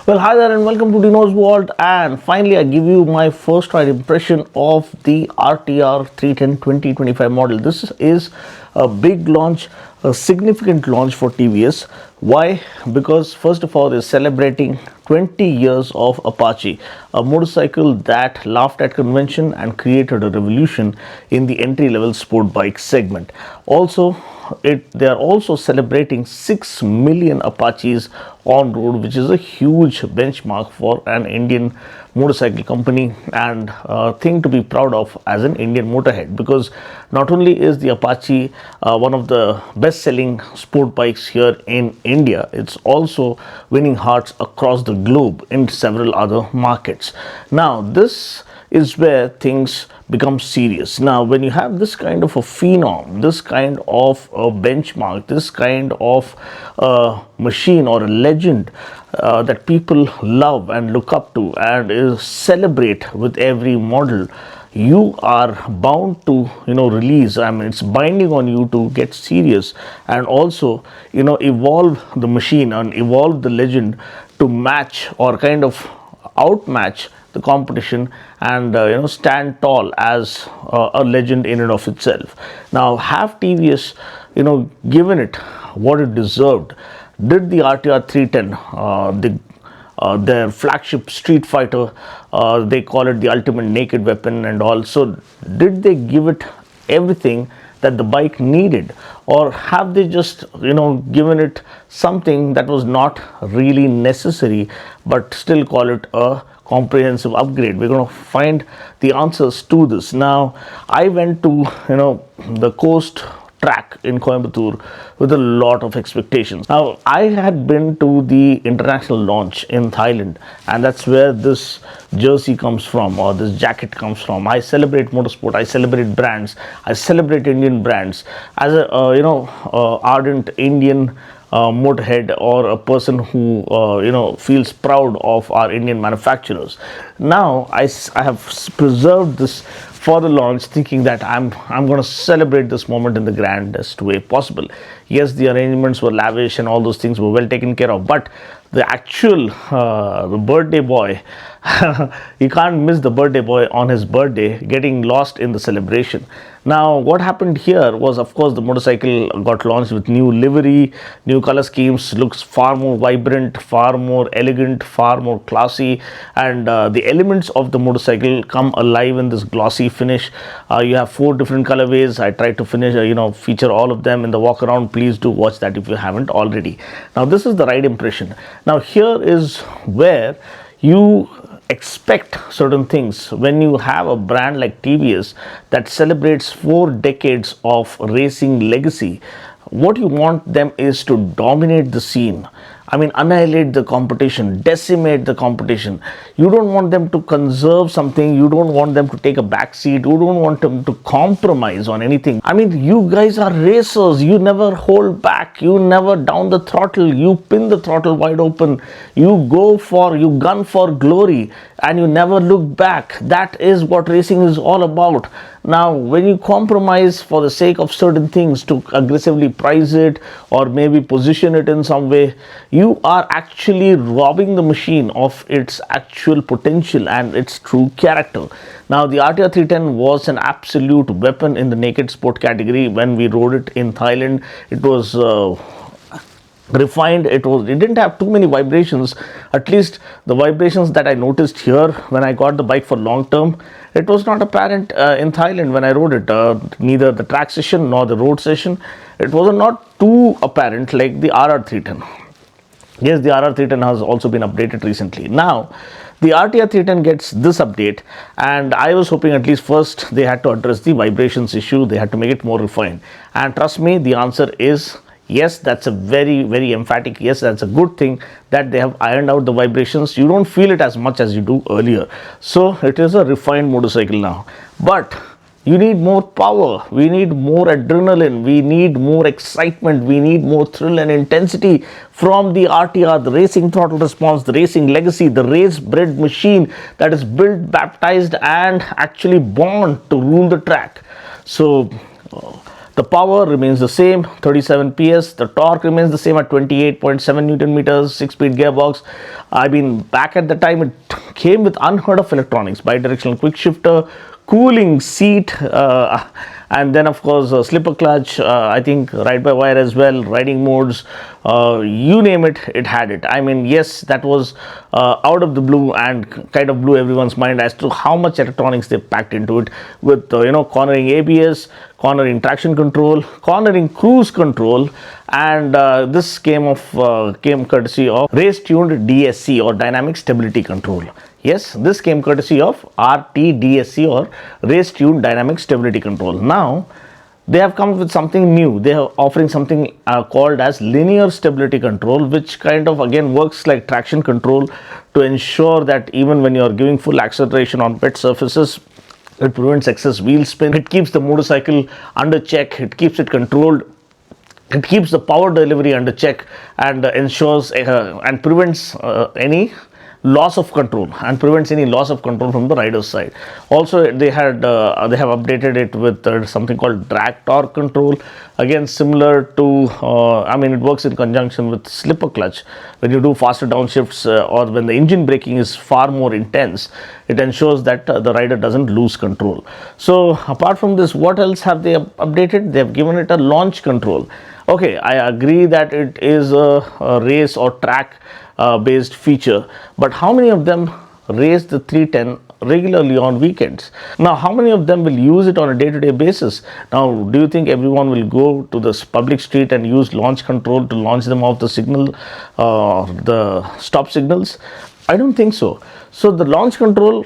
Well, hi there and welcome to Dino's World. And finally, I give you my first ride impression of the RTR 310 2025 model. This is a big launch, a significant launch for TVS. Why? Because first of all, they're celebrating 20 years of Apache, a motorcycle that laughed at convention and created a revolution in the entry-level sport bike segment. Also, they are also celebrating 6 million Apaches on road, which is a huge benchmark for an Indian motorcycle company and a thing to be proud of as an Indian motorhead, because not only is the Apache one of the best selling sport bikes here in India, it's also winning hearts across the globe in several other markets. Now this is where things become serious. Now, when you have this kind of a phenom, this kind of a benchmark, this kind of a machine or a legend that people love and look up to and celebrate with every model, you are bound to release. I mean, it's binding on you to get serious and also evolve the machine and evolve the legend to match or kind of outmatch the competition and stand tall as a legend in and of itself. Now, have TVS given it what it deserved? Did the RTR 310 their flagship street fighter, they call it the ultimate naked weapon and all, so did they give it everything that the bike needed, or have they just given it something that was not really necessary but still call it a comprehensive upgrade? We're going to find the answers to this. Now, I went to the coast track in Coimbatore with a lot of expectations. Now, I had been to the international launch in Thailand, and that's where this jersey comes from, or this jacket comes from. I celebrate motorsport, I celebrate brands, I celebrate Indian brands. As a ardent Indian motorhead or a person who feels proud of our Indian manufacturers. Now I have preserved this for the launch, thinking that I'm going to celebrate this moment in the grandest way possible. Yes, the arrangements were lavish and all those things were well taken care of, but the actual the birthday boy, you can't miss the birthday boy on his birthday getting lost in the celebration. Now, what happened here was, of course, the motorcycle got launched with new livery, new color schemes, looks far more vibrant, far more elegant, far more classy, and the elements of the motorcycle come alive in this glossy finish. You have 4 different colorways. I tried to feature all of them in the walk around. Please do watch that if you haven't already. Now, this is the ride impression. Now, here is where you expect certain things when you have a brand like TVS that celebrates 4 decades of racing legacy. What you want them is to dominate the scene. I mean, annihilate the competition, decimate the competition. You don't want them to conserve something. You don't want them to take a back seat. You don't want them to compromise on anything. I mean, you guys are racers. You never hold back. You never down the throttle. You pin the throttle wide open. You gun for glory, and you never look back. That is what racing is all about. Now, when you compromise for the sake of certain things to aggressively price it or maybe position it in some way, you are actually robbing the machine of its actual potential and its true character. Now, the RTR 310 was an absolute weapon in the naked sport category. When we rode it in Thailand, it was refined. It didn't have too many vibrations. At least the vibrations that I noticed here when I got the bike for long term, it was not apparent in Thailand when I rode it. Neither the track session nor the road session, it was not too apparent like the RR 310. Yes, the RR 310 has also been updated recently. Now, the RTR 310 gets this update, and I was hoping at least first they had to address the vibrations issue. They had to make it more refined. And trust me, the answer is yes. That's a very, very emphatic yes. That's a good thing that they have ironed out the vibrations. You don't feel it as much as you do earlier. So it is a refined motorcycle now. But you need more power. We need more adrenaline. We need more excitement. We need more thrill and intensity from the RTR, the racing throttle response, the racing legacy, the race bred machine that is built, baptized, and actually born to rule the track. So The power remains the same, 37 PS. The torque remains the same at 28.7 Newton meters, 6-speed gearbox. I mean, back at the time, it came with unheard of electronics, bidirectional quick shifter, cooling seat, and then of course slipper clutch, I think ride by wire as well, riding modes, you name it, it had it. I mean, yes, that was out of the blue and kind of blew everyone's mind as to how much electronics they packed into it, with cornering ABS, cornering traction control, cornering cruise control, and this came courtesy of race tuned DSC, or dynamic stability control. Yes, this came courtesy of RTDSC, or race tuned dynamic stability control. Now they have come with something new. They are offering something called as linear stability control, which kind of again works like traction control to ensure that even when you are giving full acceleration on wet surfaces, it prevents excess wheel spin. It keeps the motorcycle under check. It keeps it controlled. It keeps the power delivery under check, and ensures and prevents any loss of control, and prevents any loss of control from the rider's side. Also, they have updated it with something called drag torque control, again similar to I mean, it works in conjunction with slipper clutch. When you do faster downshifts or when the engine braking is far more intense, it ensures that the rider doesn't lose control. So apart from this, what else have they updated? They have given it a launch control. Okay, I agree that it is a race or track based feature, but how many of them race the 310 regularly on weekends? Now, how many of them will use it on a day-to-day basis? Now, do you think everyone will go to this public street and use launch control to launch them off the signal, the stop signals? I don't think so. So the launch control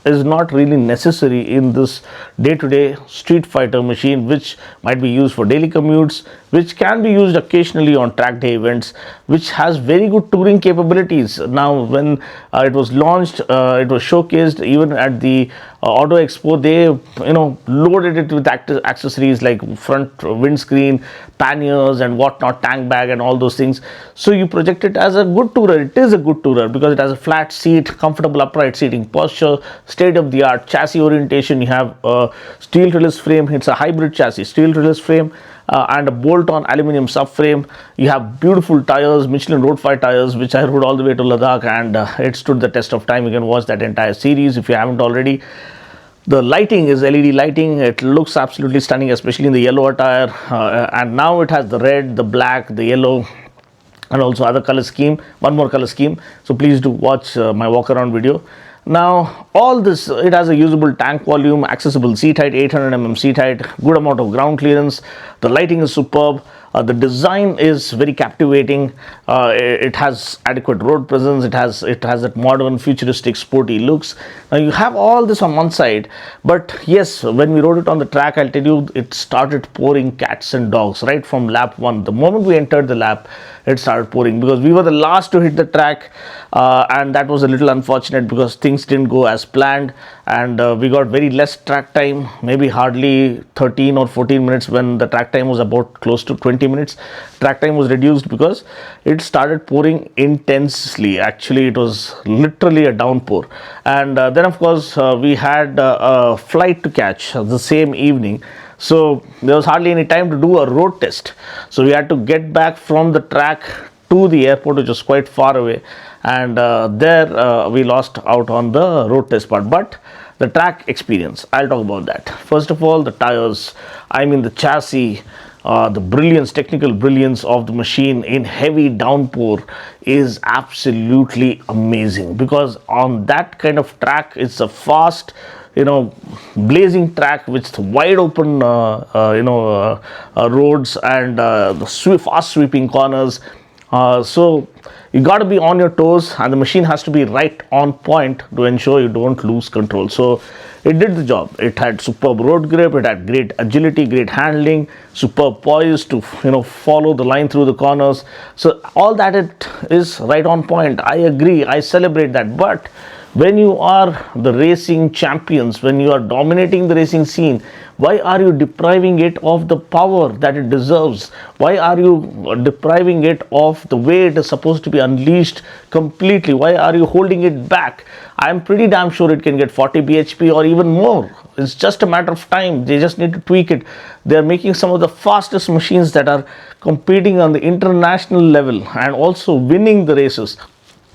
is not really necessary in this day-to-day street fighter machine, which might be used for daily commutes, which can be used occasionally on track day events, which has very good touring capabilities. Now, when it was launched, it was showcased even at the Auto Expo. They loaded it with accessories like front windscreen, panniers and whatnot, tank bag and all those things. So you project it as a good tourer. It is a good tourer because it has a flat seat, comfortable upright seating posture, state-of-the-art chassis orientation. You have a steel release frame. It's a hybrid chassis, steel release frame and a bolt-on aluminum subframe. You have beautiful tires, Michelin Road 5 tires, which I rode all the way to Ladakh, and it stood the test of time. You can watch that entire series if you haven't already. The lighting is LED lighting. It looks absolutely stunning, especially in the yellow attire, and now it has the red, the black, the yellow, and also other color scheme, one more color scheme. So please do watch my walk around video. Now, all this, it has a usable tank volume, accessible seat height, 800 mm seat height, good amount of ground clearance. The lighting is superb. The design is very captivating. It has adequate road presence. It has that modern, futuristic, sporty looks. Now you have all this on one side, but yes, when we rode it on the track, I'll tell you, it started pouring cats and dogs right from lap 1. The moment we entered the lap, it started pouring because we were the last to hit the track, and that was a little unfortunate because things didn't go as planned, and we got very less track time, maybe hardly 13 or 14 minutes when the track time was about close to 20 minutes. Track time was reduced because it started pouring intensely. Actually, it was literally a downpour, and then of course we had a flight to catch the same evening. So there was hardly any time to do a road test. So we had to get back from the track to the airport, which was quite far away, and there we lost out on the road test part. But the track experience, I'll talk about that. First of all, the tires, I mean the chassis, the brilliance, technical brilliance of the machine in heavy downpour is absolutely amazing, because on that kind of track, it's a fast, blazing track with wide open roads and the fast sweeping corners. So you got to be on your toes, and the machine has to be right on point to ensure you don't lose control. So it did the job. It had superb road grip, it had great agility, great handling, superb poise to follow the line through the corners. So all that, it is right on point. I agree, I celebrate that. But When you are the racing champions, when you are dominating the racing scene, why are you depriving it of the power that it deserves? Why are you depriving it of the way it is supposed to be unleashed completely? Why are you holding it back? I'm pretty damn sure it can get 40 bhp or even more. It's just a matter of time. They just need to tweak it. They're making some of the fastest machines that are competing on the international level and also winning the races.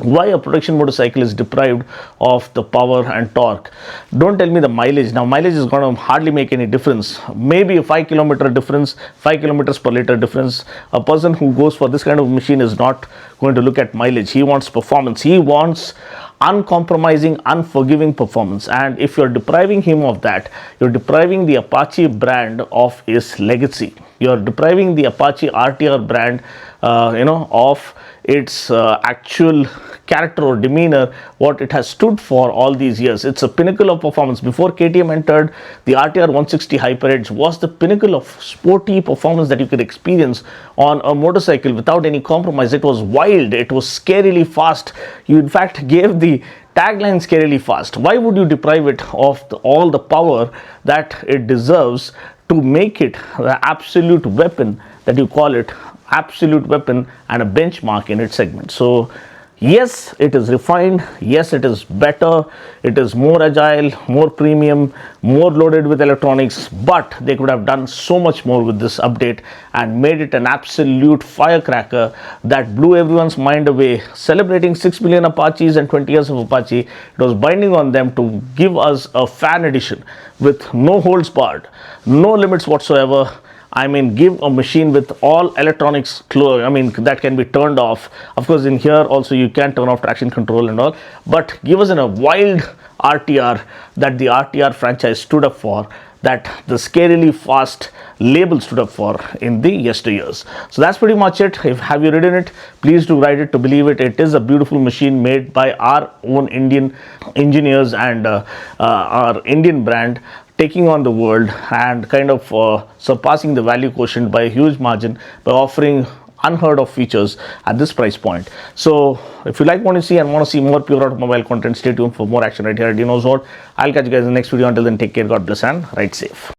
Why a production motorcycle is deprived of the power and torque? Don't tell me the mileage. Now mileage is going to hardly make any difference. Maybe a 5 kilometer difference, 5 kilometers per liter difference. A person who goes for this kind of machine is not going to look at mileage. He wants performance. He wants uncompromising, unforgiving performance. And if you're depriving him of that, you're depriving the Apache brand of its legacy. You're depriving the Apache RTR brand of its actual character or demeanor, what it has stood for all these years. It's a pinnacle of performance. Before KTM entered, the RTR 160 Hyper Edge was the pinnacle of sporty performance that you could experience on a motorcycle without any compromise. It was wild, it was scarily fast. You in fact gave the tagline scarily fast. Why would you deprive it of all the power that it deserves to make it the absolute weapon that you call it, absolute weapon and a benchmark in its segment? So yes, it is refined, yes, it is better, it is more agile, more premium, more loaded with electronics, but they could have done so much more with this update and made it an absolute firecracker that blew everyone's mind away. Celebrating 6 million Apaches and 20 years of Apache, it was binding on them to give us a fan edition with no holds barred, no limits whatsoever. I mean, give a machine with all electronics, that can be turned off. Of course, in here also you can turn off traction control and all, but give us in a wild RTR that the RTR franchise stood up for, that the scarily fast label stood up for in the yesteryears. So that's pretty much it. If have you ridden it, please do ride it to believe it. It is a beautiful machine made by our own Indian engineers and our Indian brand, taking on the world and kind of surpassing the value quotient by a huge margin by offering unheard of features at this price point. So if you like what you see and want to see more pure automobile content, stay tuned for more action right here at Dino's World. I'll catch you guys in the next video. Until then, take care, God bless, and ride safe.